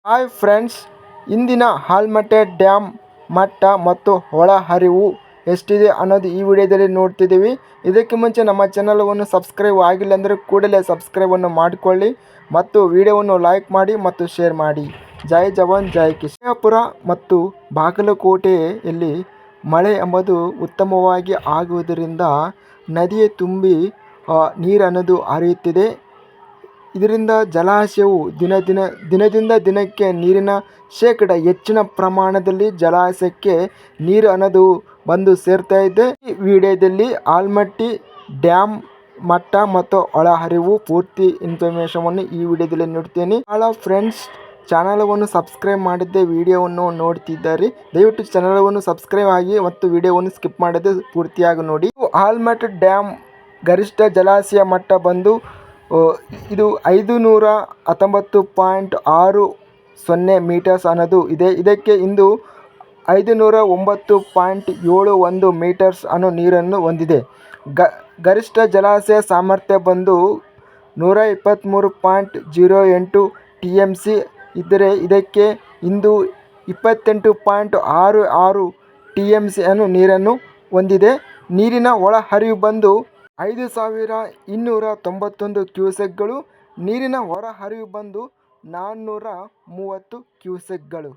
Hi friends, ಇಂದಿನ Almatti dam ಮಟ್ಟ ಮತ್ತು ಒಳಹರಿವು ಎಷ್ಟಿದೆ ಅನ್ನೋದು ಈ ವಿಡಿಯೋದಲ್ಲಿ ನೋಡ್ತಿದ್ದೀವಿ. ಇದಕ್ಕೆ ಮುಂಚೆ ನಮ್ಮ ಚಾನಲವನ್ನು ಸಬ್ಸ್ಕ್ರೈಬ್ ಆಗಿಲ್ಲ ಅಂದರೆ ಕೂಡಲೇ ಸಬ್ಸ್ಕ್ರೈಬನ್ನು ಮಾಡಿಕೊಳ್ಳಿ ಮತ್ತು ವಿಡಿಯೋವನ್ನು ಲೈಕ್ ಮಾಡಿ ಮತ್ತು ಶೇರ್ ಮಾಡಿ. ಜೈ ಜವಾನ್ ಜೈ ಕಿಸಾನ್. ವಿಜಯಪುರ ಮತ್ತು ಬಾಗಲಕೋಟೆಯಲ್ಲಿ ಮಳೆ ಎಂಬುದು ಉತ್ತಮವಾಗಿ ಆಗುವುದರಿಂದ ನದಿಯೇ ತುಂಬಿ ನೀರನ್ನೋದು ಹರಿಯುತ್ತಿದೆ. ಇದರಿಂದ ಜಲಾಶಯವು ದಿನದಿಂದ ದಿನಕ್ಕೆ ನೀರಿನ ಶೇಕಡ ಹೆಚ್ಚಿನ ಪ್ರಮಾಣದಲ್ಲಿ ಜಲಾಶಯಕ್ಕೆ ನೀರು ಅನ್ನೋದು ಬಂದು ಸೇರ್ತಾ ಇದೆ. ಈ ವಿಡಿಯೋದಲ್ಲಿ ಆಲ್ಮಟ್ಟಿ ಡ್ಯಾಮ್ ಮಟ್ಟ ಮತ್ತು ಒಳಹರಿವು ಪೂರ್ತಿ ಇನ್ಫಾರ್ಮೇಷನ್ ಈ ವಿಡಿಯೋದಲ್ಲಿ ನೀಡ್ತೇನೆ. ಹಲೋ ಫ್ರೆಂಡ್ಸ್, ಚಾನಲವನ್ನು ಸಬ್ಸ್ಕ್ರೈಬ್ ಮಾಡಿದ್ದೆ ವಿಡಿಯೋವನ್ನು ನೋಡ್ತಿದ್ದಾರೆ, ದಯವಿಟ್ಟು ಚಾನಲವನ್ನು ಸಬ್ಸ್ಕ್ರೈಬ್ ಆಗಿ ಮತ್ತು ವಿಡಿಯೋವನ್ನು ಸ್ಕಿಪ್ ಮಾಡದೆ ಪೂರ್ತಿಯಾಗಿ ನೋಡಿ. ಆಲ್ಮಟ್ಟಿ ಡ್ಯಾಮ್ ಗರಿಷ್ಠ ಜಲಾಶಯ ಮಟ್ಟ ಬಂದು ಇದು 519.60 ಮೀಟರ್ಸ್ ಅನ್ನೋದು ಇದೆ. ಇದಕ್ಕೆ ಇಂದು 509.71 ಮೀಟರ್ಸ್ ಅನ್ನೋ ನೀರನ್ನು ಹೊಂದಿದೆ. ಗರಿಷ್ಠ ಜಲಾಶಯ ಸಾಮರ್ಥ್ಯ ಬಂದು 123.08 TMC ಇದ್ದರೆ ಇದಕ್ಕೆ ಇಂದು 28.66 TMC ಅನ್ನೋ ನೀರನ್ನು ಹೊಂದಿದೆ. ನೀರಿನ ಒಳಹರಿವು ಬಂದು 5291 ಕ್ಯೂಸೆಕ್ಗಳು. ನೀರಿನ ಹೊರಹರಿವು ಬಂದು 430 ಕ್ಯೂಸೆಕ್ಗಳು.